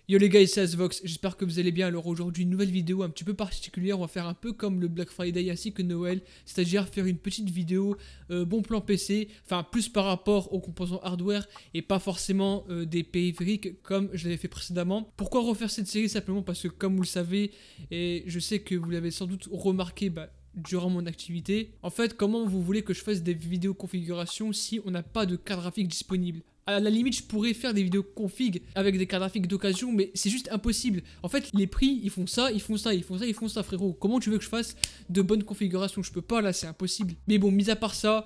Yo les gars, ici Asvox, j'espère que vous allez bien. Alors aujourd'hui, une nouvelle vidéo un petit peu particulière. On va faire un peu comme le Black Friday ainsi que Noël, c'est-à-dire faire une petite vidéo bon plan PC, enfin plus par rapport aux composants hardware et pas forcément des périphériques comme je l'avais fait précédemment. Pourquoi refaire cette série? Simplement parce que comme vous le savez, et je sais que vous l'avez sans doute remarqué, durant mon activité, en fait, comment vous voulez que je fasse des vidéos configuration si on n'a pas de carte graphique disponible? À la limite, je pourrais faire des vidéos config avec des cartes graphiques d'occasion, mais c'est juste impossible. En fait, les prix, ils font ça, ils font ça, ils font ça, ils font ça, frérot. Comment tu veux que je fasse de bonnes configurations? Je peux pas, là, c'est impossible. Mais bon, mis à part ça,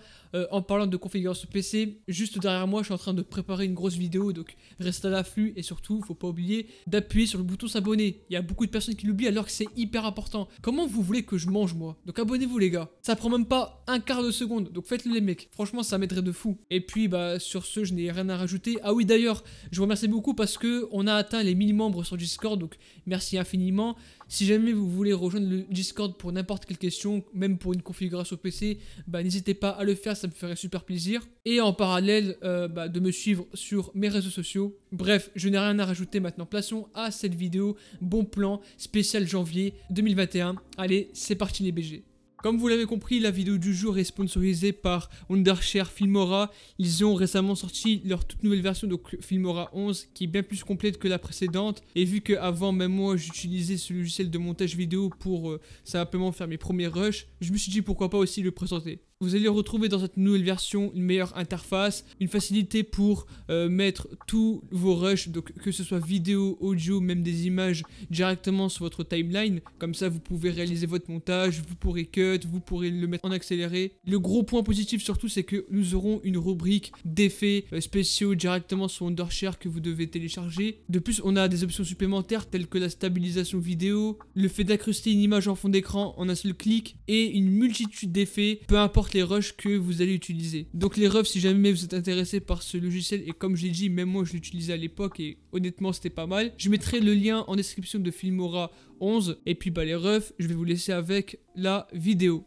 en parlant de configuration PC, juste derrière moi, je suis en train de préparer une grosse vidéo, donc restez à l'afflux et surtout, faut pas oublier d'appuyer sur le bouton s'abonner. Il y a beaucoup de personnes qui l'oublient alors que c'est hyper important. Comment vous voulez que je mange, moi? Donc abonnez-vous, les gars. Ça prend même pas un quart de seconde, donc faites-le, les mecs. Franchement, ça m'aiderait de fou. Et puis, sur ce, je n'ai rien à rajouter. Ah oui, d'ailleurs, je vous remercie beaucoup parce que on a atteint les 1000 membres sur Discord, donc merci infiniment. Si jamais vous voulez rejoindre le Discord pour n'importe quelle question, même pour une configuration PC, n'hésitez pas à le faire, ça me ferait super plaisir. Et en parallèle, de me suivre sur mes réseaux sociaux. Bref, je n'ai rien à rajouter maintenant. Plaçons à cette vidéo. Bon plan, spécial janvier 2021. Allez, c'est parti les BG. Comme vous l'avez compris, la vidéo du jour est sponsorisée par Wondershare Filmora. Ils ont récemment sorti leur toute nouvelle version, donc Filmora 11, qui est bien plus complète que la précédente. Et vu qu'avant, même moi, j'utilisais ce logiciel de montage vidéo pour simplement faire mes premiers rushs, je me suis dit pourquoi pas aussi le présenter. Vous allez retrouver dans cette nouvelle version une meilleure interface, une facilité pour mettre tous vos rushs, donc que ce soit vidéo, audio, même des images directement sur votre timeline. Comme ça, vous pouvez réaliser votre montage, vous pourrez cut, vous pourrez le mettre en accéléré. Le gros point positif surtout, c'est que nous aurons une rubrique d'effets spéciaux directement sur Wondershare que vous devez télécharger. De plus, on a des options supplémentaires telles que la stabilisation vidéo, le fait d'incruster une image en fond d'écran en un seul clic et une multitude d'effets, peu importe les rushs que vous allez utiliser. Donc les refs, si jamais vous êtes intéressé par ce logiciel, et comme je l'ai dit, même moi je l'utilisais à l'époque et honnêtement c'était pas mal, je mettrai le lien en description de Filmora 11 et puis les refs, je vais vous laisser avec la vidéo.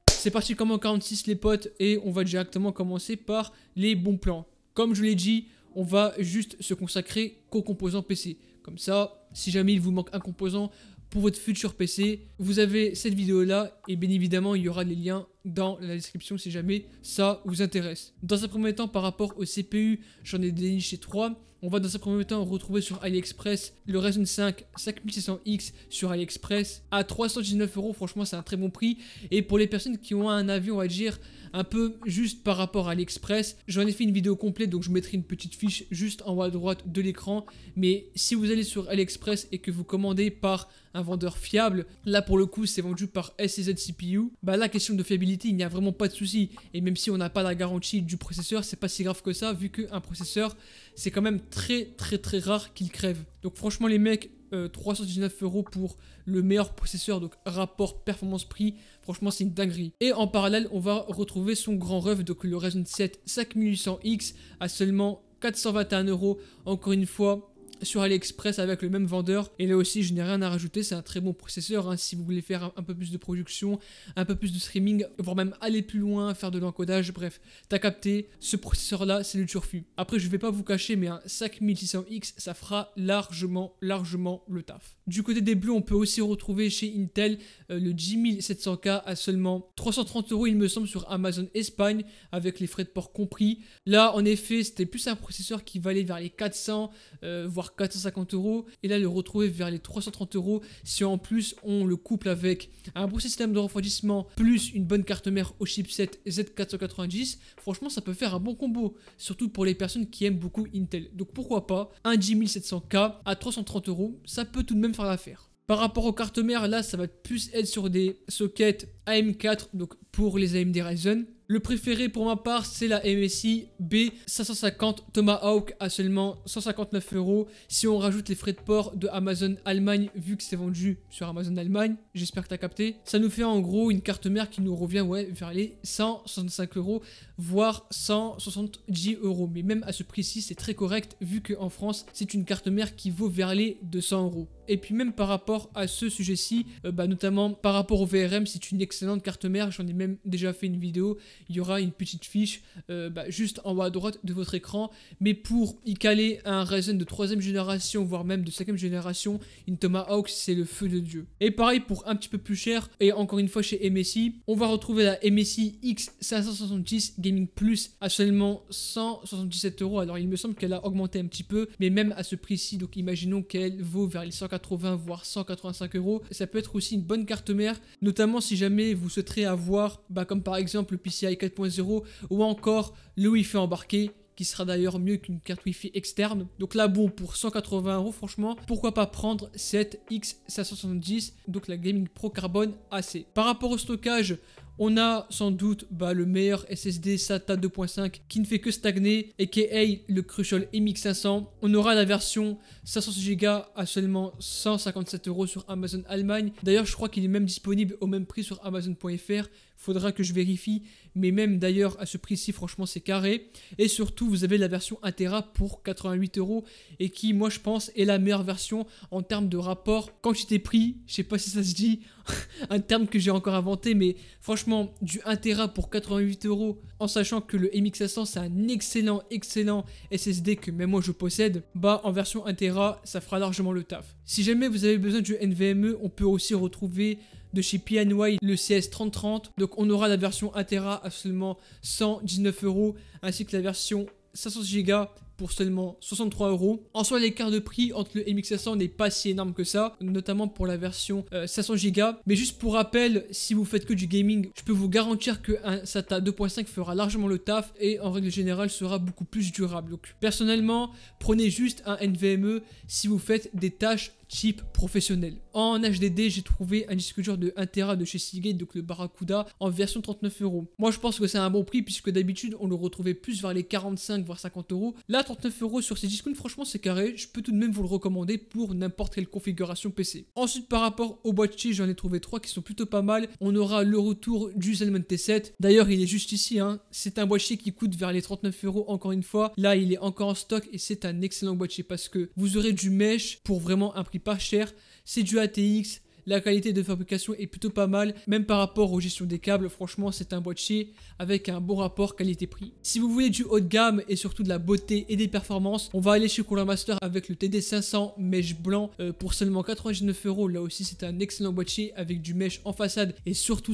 C'est parti comme en 46 les potes et on va directement commencer par les bons plans. Comme je l'ai dit, on va juste se consacrer qu'aux composants PC. Comme ça, si jamais il vous manque un composant pour votre futur PC, vous avez cette vidéo là et bien évidemment il y aura les liens dans la description si jamais ça vous intéresse. Dans un premier temps, par rapport au CPU, j'en ai déniché 3. On va dans un premier temps retrouver sur AliExpress le Ryzen 5 5600X sur AliExpress à 319 €. Franchement, c'est un très bon prix. Et pour les personnes qui ont un avis, on va dire, un peu juste par rapport à AliExpress, j'en ai fait une vidéo complète, donc je mettrai une petite fiche juste en haut à droite de l'écran. Mais si vous allez sur AliExpress et que vous commandez par un vendeur fiable, là pour le coup c'est vendu par SCZ CPU, la question de fiabilité, il n'y a vraiment pas de souci. Et même si on n'a pas la garantie du processeur, c'est pas si grave que ça, vu qu'un processeur, c'est quand même très rare qu'il crève. Donc franchement les mecs, 319 € pour le meilleur processeur, donc rapport performance-prix, franchement c'est une dinguerie. Et en parallèle, on va retrouver son grand rêve, donc le Ryzen 7 5800X à seulement 421 €, encore une fois sur AliExpress avec le même vendeur. Et là aussi je n'ai rien à rajouter, c'est un très bon processeur si vous voulez faire un peu plus de production, un peu plus de streaming, voire même aller plus loin, faire de l'encodage, bref, t'as capté, ce processeur là c'est le turfu. Après je vais pas vous cacher, mais un 5600X ça fera largement le taf. Du côté des bleus, on peut aussi retrouver chez Intel le 10700K à seulement 330 € il me semble sur Amazon Espagne avec les frais de port compris. Là en effet c'était plus un processeur qui valait vers les 400 voire 450 €, et là le retrouver vers les 330 € si en plus on le couple avec un bon système de refroidissement plus une bonne carte mère au chipset Z490, franchement ça peut faire un bon combo, surtout pour les personnes qui aiment beaucoup Intel. Donc pourquoi pas un 10700K à 330 €, ça peut tout de même faire l'affaire. Par rapport aux cartes mères, là ça va plus être sur des sockets AM4, donc pour les AMD Ryzen. Le préféré pour ma part, c'est la MSI B550 Tomahawk à seulement 159 €. Si on rajoute les frais de port de Amazon Allemagne, vu que c'est vendu sur Amazon Allemagne, j'espère que tu as capté, ça nous fait en gros une carte mère qui nous revient vers les 165 €, voire 170 €. Mais même à ce prix-ci, c'est très correct, vu qu'en France, c'est une carte mère qui vaut vers les 200 €. Et puis même par rapport à ce sujet-ci, notamment par rapport au VRM, c'est une excellente carte mère. J'en ai même déjà fait une vidéo. Il y aura une petite fiche juste en haut à droite de votre écran. Mais pour y caler un Ryzen de 3ème génération, voire même de 5ème génération, une Tomahawk, c'est le feu de Dieu. Et pareil pour un petit peu plus cher, et encore une fois chez MSI, on va retrouver la MSI X570 Gaming Plus à seulement 177 €. Alors il me semble qu'elle a augmenté un petit peu, mais même à ce prix-ci, donc imaginons qu'elle vaut vers les 180 voire 185 €. Ça peut être aussi une bonne carte mère, notamment si jamais vous souhaiterez avoir, comme par exemple le PCI 4.0 ou encore le Wi-Fi embarqué, qui sera d'ailleurs mieux qu'une carte Wi-Fi externe. Donc là, bon, pour 180 €, franchement, pourquoi pas prendre cette X570, donc la Gaming Pro Carbone AC. Par rapport au stockage, on a sans doute le meilleur SSD SATA 2.5 qui ne fait que stagner, aka le Crucial MX500. On aura la version 500 Go à seulement 157 € sur Amazon Allemagne. D'ailleurs, je crois qu'il est même disponible au même prix sur Amazon.fr. Faudra que je vérifie, mais même d'ailleurs à ce prix-ci, franchement, c'est carré. Et surtout, vous avez la version 1 Tera pour 88 € et qui, moi, je pense, est la meilleure version en termes de rapport quantité-prix. Je sais pas si ça se dit, un terme que j'ai encore inventé, mais franchement, du 1 Tera pour 88 €, en sachant que le MX500, c'est un excellent SSD que même moi je possède, en version 1 Tera, ça fera largement le taf. Si jamais vous avez besoin du NVMe, on peut aussi retrouver de chez PNY le CS3030. Donc on aura la version 1 Tera à seulement 119 € ainsi que la version 500 Go pour seulement 63 €. En soi, l'écart de prix entre le MX500 n'est pas si énorme que ça, notamment pour la version 500 Go. Mais juste pour rappel, si vous faites que du gaming, je peux vous garantir qu'un SATA 2.5 fera largement le taf et en règle générale sera beaucoup plus durable. Donc personnellement, prenez juste un NVMe si vous faites des tâches type professionnel. En HDD, j'ai trouvé un disque dur de 1 Tera de chez Seagate, donc le Barracuda, en version 39 €. Moi, je pense que c'est un bon prix puisque d'habitude, on le retrouvait plus vers les 45 voire 50 €. Là, 39 € sur ces disques, franchement, c'est carré. Je peux tout de même vous le recommander pour n'importe quelle configuration PC. Ensuite, par rapport au boîtier, j'en ai trouvé 3 qui sont plutôt pas mal. On aura le retour du Zenmon T7. D'ailleurs, il est juste ici. C'est un boîtier qui coûte vers les 39 € encore une fois. Là, il est encore en stock et c'est un excellent boîtier parce que vous aurez du mesh pour vraiment un prix pas cher, c'est du ATX, la qualité de fabrication est plutôt pas mal, même par rapport aux gestions des câbles, franchement c'est un boîtier avec un bon rapport qualité-prix. Si vous voulez du haut de gamme et surtout de la beauté et des performances, on va aller chez Cooler Master avec le TD500 mesh blanc pour seulement 99 €. Là aussi c'est un excellent boîtier avec du mesh en façade et surtout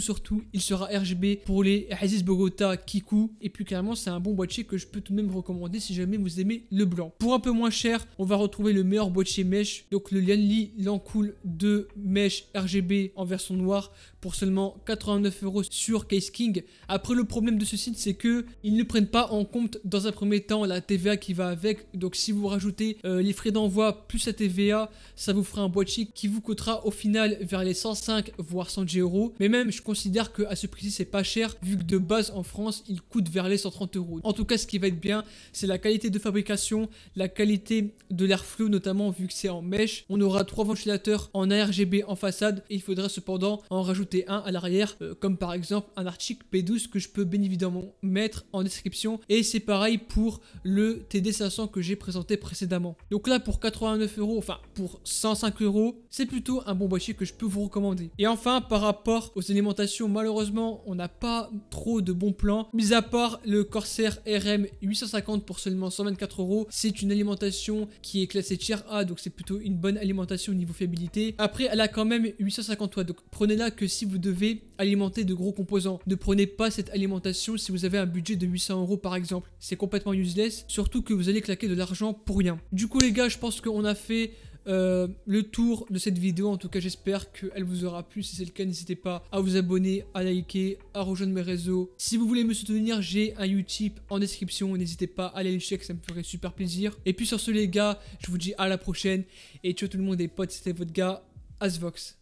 il sera RGB pour les Aziz Bogota Kiku, et plus clairement c'est un bon boîtier que je peux tout de même recommander si jamais vous aimez le blanc. Pour un peu moins cher, on va retrouver le meilleur boîtier mesh, donc le Lianli Lancool 2 mesh RGB en version noire pour seulement 89 € sur Case King. Après, le problème de ce site, c'est que ils ne prennent pas en compte dans un premier temps la TVA qui va avec. Donc si vous rajoutez les frais d'envoi plus la TVA, ça vous fera un boîtier qui vous coûtera au final vers les 105 voire 110 €. Mais même, je considère que à ce prix-ci, c'est pas cher vu que de base en France, il coûte vers les 130 €. En tout cas, ce qui va être bien, c'est la qualité de fabrication, la qualité de l'airflow notamment vu que c'est en mesh. On aura 3 ventilateurs en ARGB en façade et il faudra cependant en rajouter un à l'arrière, comme par exemple un Arctic P12 que je peux bien évidemment mettre en description. Et c'est pareil pour le TD500 que j'ai présenté précédemment. Donc là, pour 89 €, enfin pour 105 €, c'est plutôt un bon boîtier que je peux vous recommander. Et enfin, par rapport aux alimentations, malheureusement, on n'a pas trop de bons plans. Mis à part le Corsair RM 850 pour seulement 124 €, c'est une alimentation qui est classée tier A, donc c'est plutôt une bonne alimentation au niveau fiabilité. Après, elle a quand même 850 watts, donc prenez-la que si vous devez alimenter de gros composants. Ne prenez pas cette alimentation si vous avez un budget de 800 € par exemple. C'est complètement useless, surtout que vous allez claquer de l'argent pour rien. Du coup les gars, je pense qu'on a fait le tour de cette vidéo. En tout cas, j'espère qu'elle vous aura plu. Si c'est le cas, n'hésitez pas à vous abonner, à liker, à rejoindre mes réseaux. Si vous voulez me soutenir, j'ai un Utip en description. N'hésitez pas à aller le check, ça me ferait super plaisir. Et puis sur ce les gars, je vous dis à la prochaine. Et ciao tout le monde et potes, c'était votre gars Asvox.